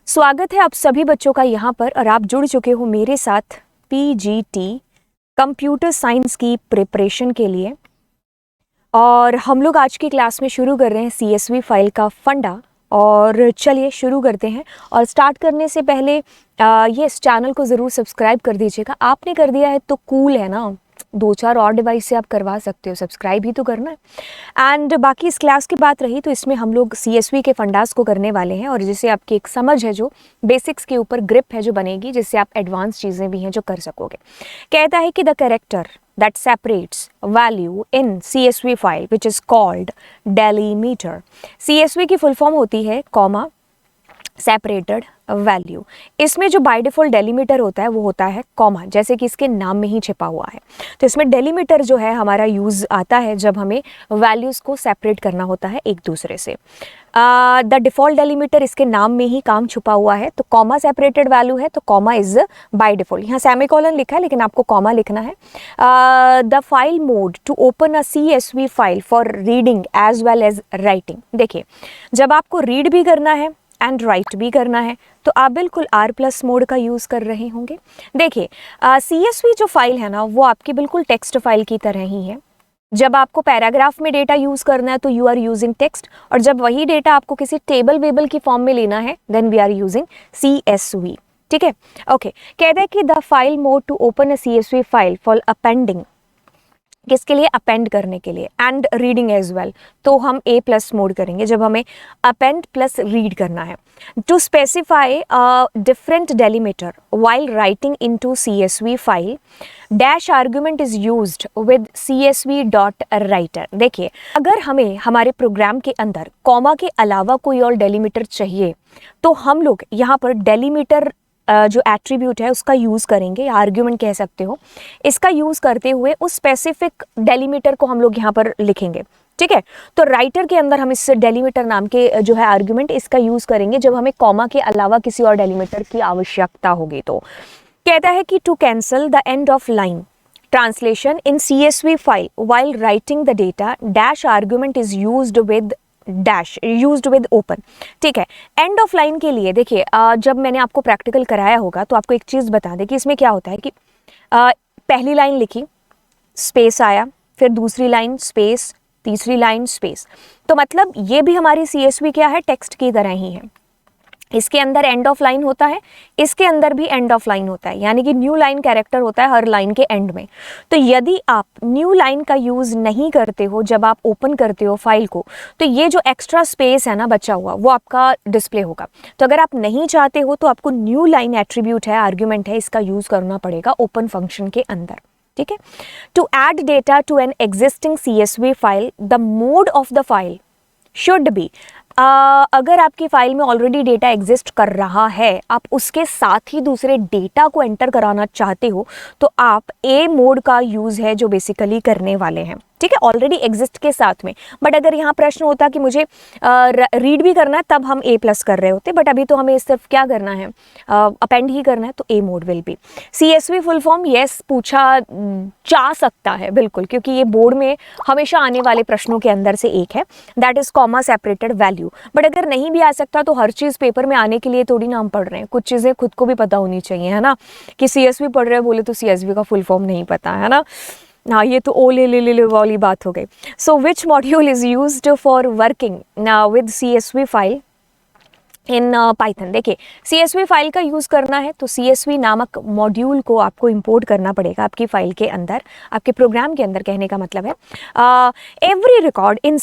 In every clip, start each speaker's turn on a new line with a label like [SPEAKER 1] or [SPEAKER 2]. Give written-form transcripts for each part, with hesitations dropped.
[SPEAKER 1] स्वागत है आप सभी बच्चों का यहाँ पर और आप जुड़ चुके हो मेरे साथ पीजीटी कंप्यूटर साइंस की प्रिपरेशन के लिए। और हम लोग आज की क्लास में शुरू कर रहे हैं सीएसवी फाइल का फंडा। और चलिए शुरू करते हैं। और स्टार्ट करने से पहले ये इस चैनल को ज़रूर सब्सक्राइब कर दीजिएगा। आपने कर दिया है तो कूल है ना, 2-4 और डिवाइस से आप करवा सकते हो, सब्सक्राइब ही तो करना है। एंड बाकी इस क्लास की बात रही तो इसमें हम लोग सीएसवी के फंडास को करने वाले हैं और जिससे आपकी एक समझ है, जो बेसिक्स के ऊपर ग्रिप है जो बनेगी, जिससे आप एडवांस चीज़ें भी हैं जो कर सकोगे। कहता है कि the character that separates value in CSV file which is called delimiter। CSV की फुल फॉर्म होती है कॉमा सेपरेटेड वैल्यू। इसमें जो बाय डिफॉल्ट डेलीमीटर होता है वो होता है कॉमा, जैसे कि इसके नाम में ही छिपा हुआ है। तो इसमें डेलीमीटर जो है हमारा यूज़ आता है जब हमें वैल्यूज़ को सेपरेट करना होता है एक दूसरे से। द डिफ़ॉल्ट डेलीमीटर इसके नाम में ही काम छुपा हुआ है। तो कॉमा सेपरेटेड वैल्यू है तो कॉमा इज बाय डिफ़ॉल्ट। यहाँ सेमीकोलन लिखा है लेकिन आपको कॉमा लिखना है। The file mode to open a CSV file for reading as well as writing. देखिए, जब आपको रीड भी करना है एंड राइट भी करना है तो आप बिल्कुल R+ मोड का यूज़ कर रहे होंगे। देखिए, CSV जो फाइल है ना वो आपकी बिल्कुल टेक्स्ट फाइल की तरह ही है। जब आपको पैराग्राफ में डेटा यूज़ करना है तो यू आर यूजिंग टेक्स्ट, और जब वही डेटा आपको किसी टेबल वेबल की फॉर्म में लेना है then we are using CSV। ठीक है, ओके। कहता है कि the file mode to open a CSV file for appending, किसके लिए? अपेंड करने के लिए, एंड रीडिंग एज वेल। तो हम A+ मोड करेंगे जब हमें अपेंड प्लस रीड करना है। To specify different delimiter while writing into CSV file, dash argument is used with CSV dot writer. देखिए, अगर हमें हमारे प्रोग्राम के अंदर कॉमा के अलावा कोई और डेलीमीटर चाहिए तो हम लोग यहाँ पर डेलीमीटर जो एट्रीब्यूट है उसका यूज़ करेंगे, आर्ग्यूमेंट कह सकते हो। इसका यूज़ करते हुए उस स्पेसिफिक डेलीमीटर को हम लोग यहाँ पर लिखेंगे। ठीक है, तो राइटर के अंदर हम इस डेलीमीटर नाम के जो है आर्ग्यूमेंट इसका यूज़ करेंगे जब हमें कॉमा के अलावा किसी और डेलीमीटर की आवश्यकता होगी। तो कहता है कि to cancel the end of line translation in CSV file while writing the data, dash argument is used with dash used with open. ठीक है, एंड ऑफ लाइन के लिए देखिए, जब मैंने आपको प्रैक्टिकल कराया होगा तो आपको एक चीज़ बता दें कि इसमें क्या होता है कि पहली लाइन लिखी, स्पेस आया, फिर दूसरी लाइन स्पेस, तीसरी लाइन स्पेस। तो मतलब ये भी हमारी CSV क्या है? टेक्स्ट की तरह ही है। इसके अंदर एंड ऑफ लाइन होता है, इसके अंदर भी एंड ऑफ लाइन होता है, यानी कि न्यू लाइन कैरेक्टर होता है हर लाइन के एंड में। तो यदि आप न्यू लाइन का यूज़ नहीं करते हो जब आप ओपन करते हो फाइल को, तो ये जो एक्स्ट्रा स्पेस है ना बचा हुआ, वो आपका डिस्प्ले होगा। तो अगर आप नहीं चाहते हो तो आपको न्यू लाइन एट्रीब्यूट है, आर्ग्यूमेंट है, इसका यूज़ करना पड़ेगा ओपन फंक्शन के अंदर। ठीक है, to add data to an existing CSV file, the mode of the file should be, अगर आपकी फाइल में ऑलरेडी डेटा एग्जिस्ट कर रहा है, आप उसके साथ ही दूसरे डेटा को एंटर कराना चाहते हो तो आप A मोड का यूज़ है जो बेसिकली करने वाले हैं। ठीक है, ऑलरेडी एग्जिस्ट के साथ में। बट अगर यहाँ प्रश्न होता कि मुझे रीड भी करना है तब हम A+ कर रहे होते, बट अभी तो हमें सिर्फ क्या करना है? अपेंड ही करना है, तो A mode will be. CSV full form yes पूछा जा सकता है बिल्कुल, क्योंकि ये बोर्ड में हमेशा आने वाले प्रश्नों के अंदर से एक है, that is comma separated value. But अगर नहीं भी आ सकता तो हर चीज़ पेपर में आने के लिए थोड़ी ना हम पढ़ रहे हैं, कुछ चीज़ें खुद को भी पता होनी चाहिए, है ना। कि CSV पढ़ रहे हैं बोले तो CSV का फुल फॉर्म नहीं पता है ना। हाँ, ये तो ओ ले वाली बात हो गई। So which module is used for working with CSV file in Python. देखिए, CSV फाइल का यूज़ करना है तो CSV नामक मॉड्यूल को आपको इंपोर्ट करना पड़ेगा आपकी फाइल के अंदर, आपके प्रोग्राम के अंदर, कहने का मतलब है। Every record in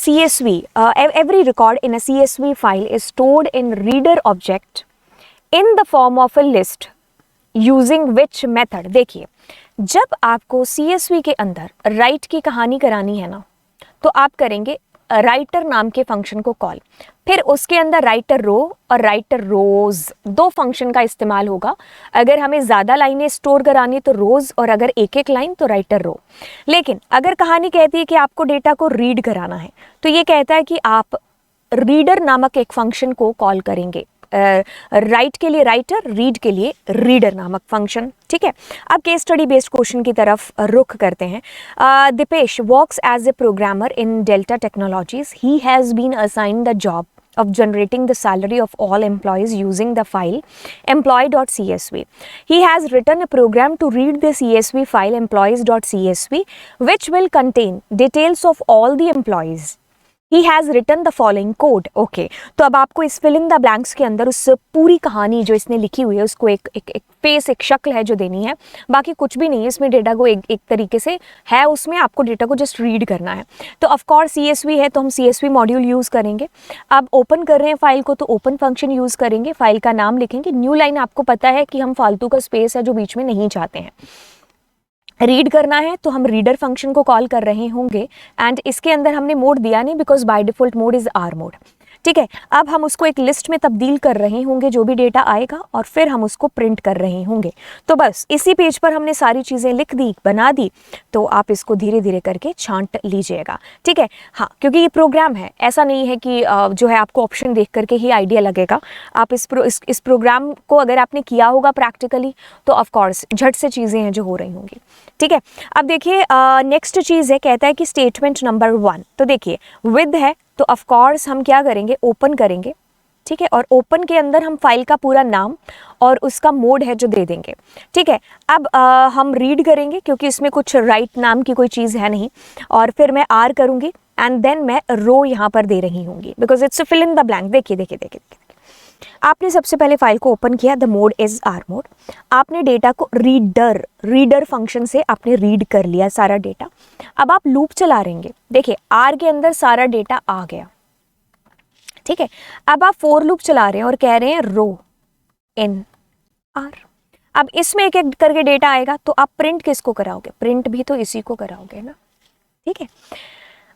[SPEAKER 1] a CSV file is stored in reader object in the form of a list using which method. देखिए, जब आपको CSV के अंदर राइट की कहानी करानी है ना तो आप करेंगे राइटर नाम के फंक्शन को कॉल, फिर उसके अंदर राइटर रो और राइटर रोज, दो फंक्शन का इस्तेमाल होगा। अगर हमें ज़्यादा लाइनें स्टोर करानी तो रोज, और अगर एक एक लाइन तो राइटर रो। लेकिन अगर कहानी कहती है कि आपको डेटा को रीड कराना है तो ये कहता है कि आप रीडर नामक एक फंक्शन को कॉल करेंगे। राइट के लिए राइटर, रीड के लिए रीडर नामक फंक्शन। ठीक है, अब केस स्टडी बेस्ड क्वेश्चन की तरफ रुख करते हैं। Dipesh works as a programmer in Delta Technologies, he has been assigned the job of generating the salary of all employees using the file employee.csv. He has written a program to read the CSV file employees.csv, which will contain details of all the employees. He has written the following code. Okay, तो अब आपको इस fill in the blanks के अंदर उस पूरी कहानी जो इसने लिखी हुई है उसको एक फेस, एक शक्ल है जो देनी है, बाकी कुछ भी नहीं है इसमें। डेटा को एक तरीके से है, उसमें आपको डेटा को जस्ट रीड करना है। तो ऑफ कोर्स CSV है तो हम CSV मॉड्यूल यूज़ करेंगे। अब ओपन कर रहे हैं फाइल को तो ओपन फंक्शन यूज़ करेंगे, फाइल का नाम लिखेंगे। न्यू लाइन आपको पता है कि हम फालतू का स्पेस है जो बीच में नहीं चाहते हैं। रीड करना है तो हम रीडर फंक्शन को कॉल कर रहे होंगे एंड इसके अंदर हमने मोड दिया नहीं because by default mode is are mode. ठीक है, अब हम उसको एक लिस्ट में तब्दील कर रहे होंगे जो भी डेटा आएगा और फिर हम उसको प्रिंट कर रहे होंगे। तो बस इसी पेज पर हमने सारी चीज़ें लिख दी, बना दी, तो आप इसको धीरे धीरे करके छांट लीजिएगा। ठीक है, हाँ, क्योंकि ये प्रोग्राम है, ऐसा नहीं है कि जो है आपको ऑप्शन देख करके ही आइडिया लगेगा। आप इस प्रोग्राम को अगर आपने किया होगा प्रैक्टिकली तो ऑफकोर्स झट से चीज़ें हैं जो हो रही होंगी। ठीक है, अब देखिए नेक्स्ट चीज़ है, कहता है कि स्टेटमेंट नंबर 1। तो देखिए विद है तो ऑफ कोर्स हम क्या करेंगे, ओपन करेंगे। ठीक है, और ओपन के अंदर हम फाइल का पूरा नाम और उसका मोड है जो दे देंगे। ठीक है, अब हम रीड करेंगे क्योंकि इसमें कुछ राइट नाम की कोई चीज़ है नहीं, और फिर मैं आर करूँगी एंड देन मैं रो यहाँ पर दे रही होंगी because it's fill in the blank. देखिए देखिए देखिए, आपने सबसे पहले फाइल को ओपन किया, the mode is are mode. आपने डेटा को रीडर फंक्शन से आपने रीड कर लिया सारा डेटा। अब आप लूप चला रहेंगे। देखिए आर के अंदर सारा डेटा आ गया। ठीक है, अब आप फोर लूप चला रहे हैं और कह रहे हैं रो इन आर। अब इसमें एक एक करके डेटा आएगा तो आप प्रिंट किसको कराओगे, प्रिंट भी तो इसी को कराओगे ना। ठीक है,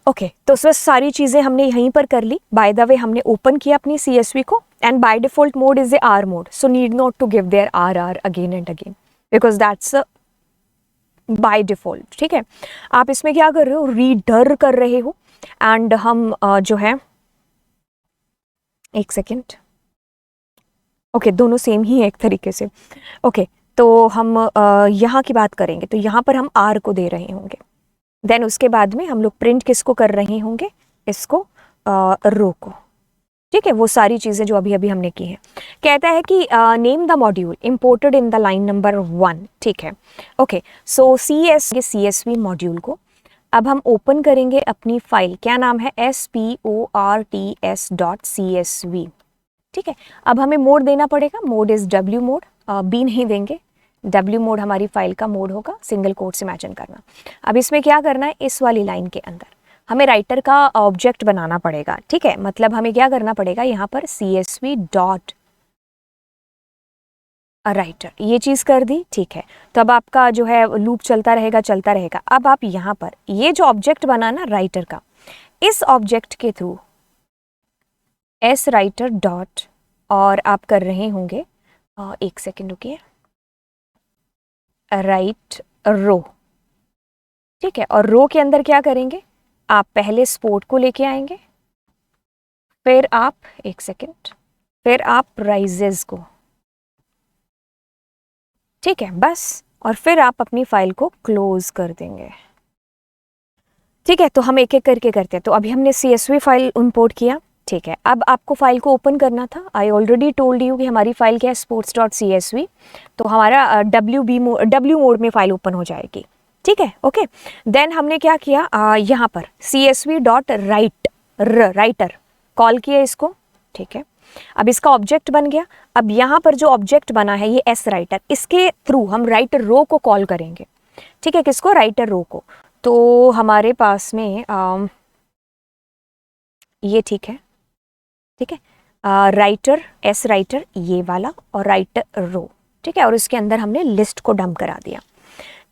[SPEAKER 1] ओके, तो बस सारी चीज़ें हमने यहीं पर कर ली। बाय द वे हमने ओपन किया अपनी CSV को and by default mode is a r mode, so need not to give there r again and again because that's by default. ठीक है, आप इसमें क्या कर रहे हो, रीडर कर रहे हो एंड हम जो है एक सेकेंड, ओके, दोनों सेम ही है एक तरीके से। ओके, तो हम यहाँ की बात करेंगे तो यहाँ पर हम आर को दे रहे होंगे, देन उसके बाद में हम लोग प्रिंट किसको कर रहे होंगे, इसको रो को। ठीक है, वो सारी चीज़ें जो अभी अभी हमने की हैं। कहता है कि name the module imported in the line number 1। ठीक है, ओके, सो CSV मॉड्यूल को अब हम ओपन करेंगे अपनी फाइल, क्या नाम है, sports.csv। ठीक है, अब हमें मोड देना पड़ेगा, mode is W mode, b नहीं देंगे, W मोड हमारी फाइल का मोड होगा, सिंगल कोट से इमेजिन करना। अब इसमें क्या करना है, इस वाली लाइन के अंदर हमें राइटर का ऑब्जेक्ट बनाना पड़ेगा। ठीक है, मतलब हमें क्या करना पड़ेगा, यहाँ पर CSV डॉट राइटर, ये चीज़ कर दी। ठीक है, तो अब आपका जो है लूप चलता रहेगा। अब आप यहाँ पर ये जो ऑब्जेक्ट बना ना राइटर का, इस ऑब्जेक्ट के थ्रू एस राइटर डॉट और आप कर रहे होंगे, एक सेकेंड रुकिए, राइट रो। ठीक है, और रो के अंदर क्या करेंगे, आप पहले स्पोर्ट को लेके आएंगे, फिर आप एक सेकेंड, फिर आप प्राइजेस को। ठीक है, बस, और फिर आप अपनी फाइल को क्लोज कर देंगे। ठीक है, तो हम एक एक करके करते हैं। तो अभी हमने CSV फाइल इंपोर्ट किया। ठीक है, अब आपको फाइल को ओपन करना था। आई ऑलरेडी टोल्ड यू कि हमारी फाइल क्या है, sports.csv, तो हमारा W मोड में फाइल ओपन हो जाएगी। ठीक है, ओके, देन हमने क्या किया, यहाँ पर CSV डॉट राइटर कॉल किया इसको। ठीक है, अब इसका ऑब्जेक्ट बन गया। अब यहाँ पर जो ऑब्जेक्ट बना है ये एस राइटर, इसके थ्रू हम राइटर रो को कॉल करेंगे। ठीक है, किसको, राइटर रो को। तो हमारे पास में ये ठीक है, राइटर एस राइटर ये वाला और राइटर रो। ठीक है, और इसके अंदर हमने लिस्ट को डंप करा दिया।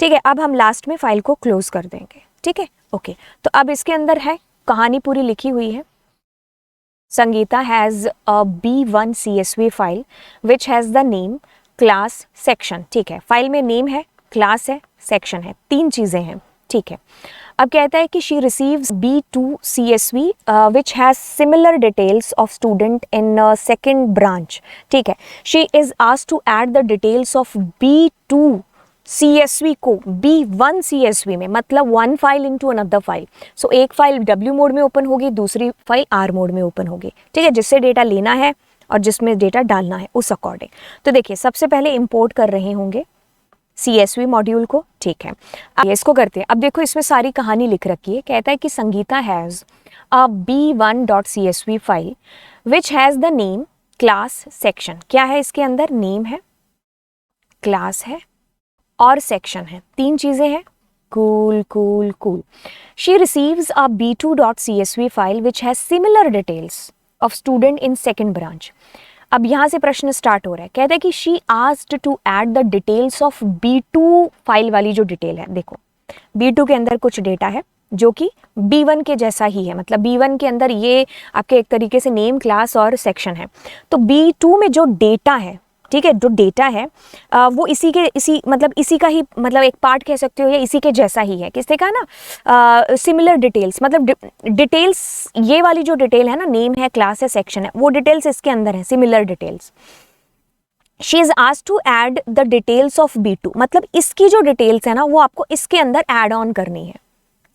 [SPEAKER 1] ठीक है, अब हम लास्ट में फाइल को क्लोज कर देंगे। ठीक है, ओके, तो अब इसके अंदर है कहानी पूरी लिखी हुई है। Sangeeta has a B1 CSV file which has the name, class, section. ठीक है, फाइल में नेम है, क्लास है, सेक्शन है, 3 चीज़ें हैं। ठीक है, अब कहता है कि she receives B2 CSV which has similar details of student in second branch. ठीक है, she is asked to add the details of B2 CSV को B1 CSV में, मतलब one file into another file. So एक file W mode में open होगी, दूसरी file R mode में ओपन होगी, ठीक है, जिससे डेटा लेना है और जिसमें डेटा डालना है उस अकॉर्डिंग। तो देखिए सबसे पहले इंपोर्ट कर रहे होंगे CSV मॉड्यूल को, ठीक है। अब इसको करते हैं। अब देखो इसमें सारी कहानी लिख रखी है, कहता है कि Sangeeta has a B1.CSV file which has the name, class, section. क्या है इसके अंदर? नेम है, क्लास है और सेक्शन है, तीन चीजें हैं। Cool cool cool. She receives a B2.CSV file which has similar details of student in second branch. अब यहाँ से प्रश्न स्टार्ट हो रहा है, कहता है कि she asked to add the details of B2 file वाली जो डिटेल है। देखो B2 के अंदर कुछ डेटा है जो कि B1 के जैसा ही है, मतलब B1 के अंदर ये आपके एक तरीके से नेम, क्लास और सेक्शन है। तो B2 में जो डेटा है, ठीक है, जो डेटा है वो इसी का ही मतलब एक पार्ट कह सकते हो या इसी के जैसा ही है। किसने कहा ना सिमिलर डिटेल्स, मतलब डिटेल्स ये वाली जो डिटेल है ना, नेम है, क्लास है, सेक्शन है, वो डिटेल्स इसके अंदर है, similar details. She is asked to add the details of B2, मतलब इसकी जो डिटेल्स है ना वो आपको इसके अंदर ऐड ऑन करनी है,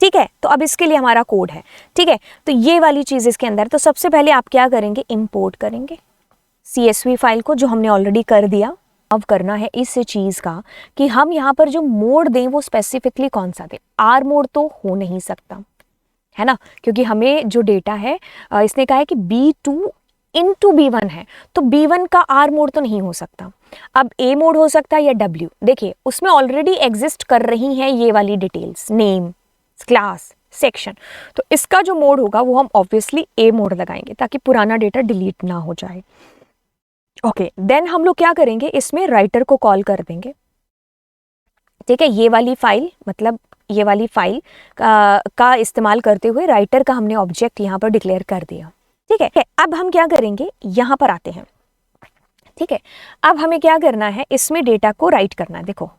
[SPEAKER 1] ठीक है। तो अब इसके लिए हमारा कोड है, ठीक है। तो ये वाली चीज इसके अंदर, तो सबसे पहले आप क्या करेंगे, इंपोर्ट करेंगे CSV फाइल को, जो हमने ऑलरेडी कर दिया। अब करना है इस चीज का कि हम यहाँ पर जो मोड दें वो स्पेसिफिकली कौन सा दें। R मोड तो हो नहीं सकता है ना, क्योंकि हमें जो डेटा है इसने कहा है कि B2 into B1 है, तो B1 का R मोड तो नहीं हो सकता। अब A मोड हो सकता है या W। देखिए उसमें ऑलरेडी एग्जिस्ट कर रही हैं ये वाली डिटेल्स, नेम, क्लास, सेक्शन। तो इसका जो मोड होगा वो हम ऑब्वियसली A मोड लगाएंगे ताकि पुराना डेटा डिलीट ना हो जाए। ओके, देन हम लोग क्या करेंगे, इसमें राइटर को कॉल कर देंगे, ठीक है। ये वाली फाइल, मतलब ये वाली फाइल का इस्तेमाल करते हुए राइटर का हमने ऑब्जेक्ट यहाँ पर डिक्लेयर कर दिया, ठीक है। अब हम क्या करेंगे, यहाँ पर आते हैं, ठीक है। अब हमें क्या करना है, इसमें डेटा को राइट करना है। देखो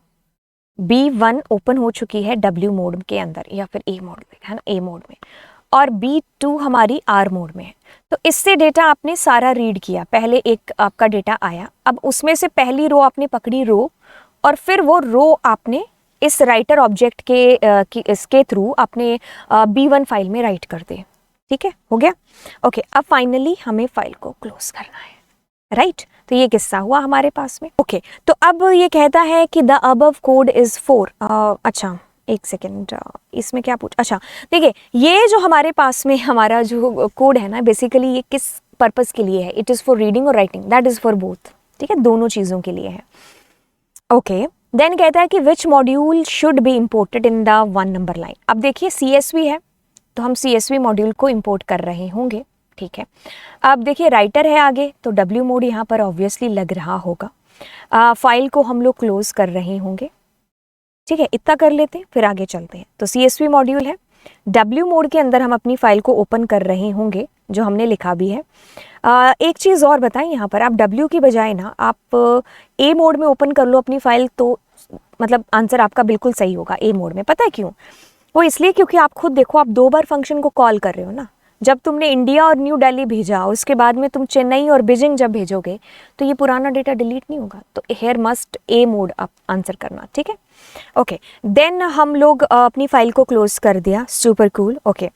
[SPEAKER 1] B1 ओपन हो चुकी है W मोड के अंदर या फिर A मोड में, है ना, A मोड में, और B2 हमारी R मोड में है। तो इससे डेटा आपने सारा रीड किया, पहले एक आपका डेटा आया, अब उसमें से पहली रो आपने पकड़ी रो, और फिर वो रो आपने इस राइटर ऑब्जेक्ट इसके थ्रू अपने B1 फाइल में राइट कर दे, ठीक है, हो गया। ओके, अब फाइनली हमें फाइल को क्लोज करना है, राइट। तो ये किस्सा हुआ हमारे पास में। ओके, तो अब ये कहता है कि द अबव कोड इज 4। अच्छा एक सेकेंड, इसमें क्या पूछ, अच्छा देखिए ये जो हमारे पास में हमारा जो कोड है ना, बेसिकली ये किस पर्पस के लिए है, इट इज़ फॉर रीडिंग और writing, that is for both, ठीक है, दोनों चीज़ों के लिए है। ओके, देन कहता है कि which module should be imported in the 1 number line. अब देखिए CSV है तो हम CSV मॉड्यूल को इम्पोर्ट कर रहे होंगे, ठीक है। अब देखिए राइटर है आगे, तो W मोड यहाँ पर ऑब्वियसली लग रहा होगा। फाइल को हम लोग क्लोज कर रहे होंगे, ठीक है, इतना कर लेते हैं फिर आगे चलते हैं। तो CSV मॉड्यूल है, W मोड के अंदर हम अपनी फाइल को ओपन कर रहे होंगे, जो हमने लिखा भी है। एक चीज़ और बताएं, यहाँ पर आप W की बजाय ना आप A मोड में ओपन कर लो अपनी फाइल, तो मतलब आंसर आपका बिल्कुल सही होगा A मोड में। पता है क्यों? वो इसलिए क्योंकि आप खुद देखो, आप 2 बार फंक्शन को कॉल कर रहे हो ना। जब तुमने इंडिया और न्यू दिल्ली भेजा, उसके बाद में तुम चेन्नई और बीजिंग जब भेजोगे, तो ये पुराना डेटा डिलीट नहीं होगा। तो हेयर मस्ट A मोड आप आंसर करना, ठीक है। ओके, देन हम लोग अपनी फाइल को क्लोज कर दिया, सुपर कूल। ओके,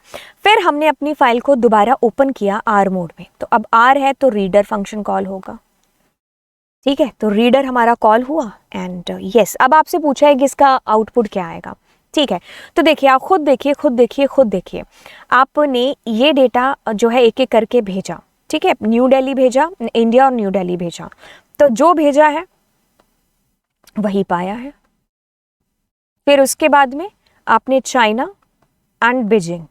[SPEAKER 1] फिर हमने अपनी फाइल को दोबारा ओपन किया R मोड में। तो अब R है तो रीडर फंक्शन कॉल होगा, ठीक है। तो रीडर हमारा कॉल हुआ एंड यस, अब आपसे पूछा है कि इसका आउटपुट क्या आएगा, ठीक है। तो देखिए आप खुद देखिए आपने ये डेटा जो है एक एक करके भेजा, ठीक है। न्यू दिल्ली भेजा, इंडिया और न्यू दिल्ली भेजा, तो जो भेजा है वही पाया है। फिर उसके बाद में आपने चाइना एंड बीजिंग,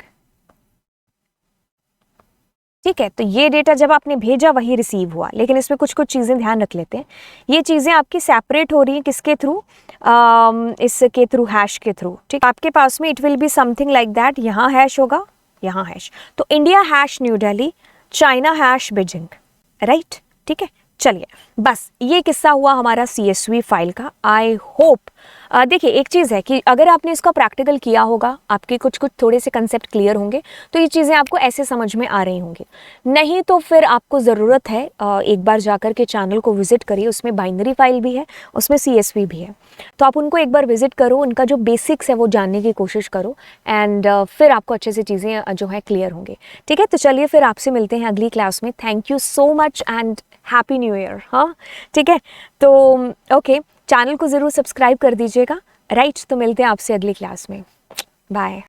[SPEAKER 1] ठीक है। तो ये डेटा जब आपने भेजा वही रिसीव हुआ, लेकिन इसमें कुछ चीज़ें ध्यान रख लेते हैं। ये चीज़ें आपकी सेपरेट हो रही हैं किसके थ्रू, इसके थ्रू, हैश के थ्रू, ठीक। आपके पास में it will be something like that, यहाँ हैश होगा, यहाँ हैश, तो India hash new Delhi, China hash Beijing, right, ठीक है। चलिए बस ये किस्सा हुआ हमारा CSV फाइल का। आई होप देखिए एक चीज़ है कि अगर आपने इसका प्रैक्टिकल किया होगा, आपके कुछ कुछ थोड़े से कंसेप्ट क्लियर होंगे, तो ये चीज़ें आपको ऐसे समझ में आ रही होंगी। नहीं तो फिर आपको ज़रूरत है एक बार जाकर के चैनल को विज़िट करिए, उसमें बाइनरी फाइल भी है, उसमें CSV भी है, तो आप उनको एक बार विज़िट करो, उनका जो बेसिक्स है वो जानने की कोशिश करो एंड फिर आपको अच्छे से चीज़ें जो है क्लियर होंगे। ठीक है, तो चलिए फिर आपसे मिलते हैं अगली क्लास में। Thank you so much and happy new year. हाँ ठीक है, तो ओके, चैनल को ज़रूर सब्सक्राइब कर दीजिएगा। राइट, तो मिलते हैं आपसे अगली क्लास में। बाय।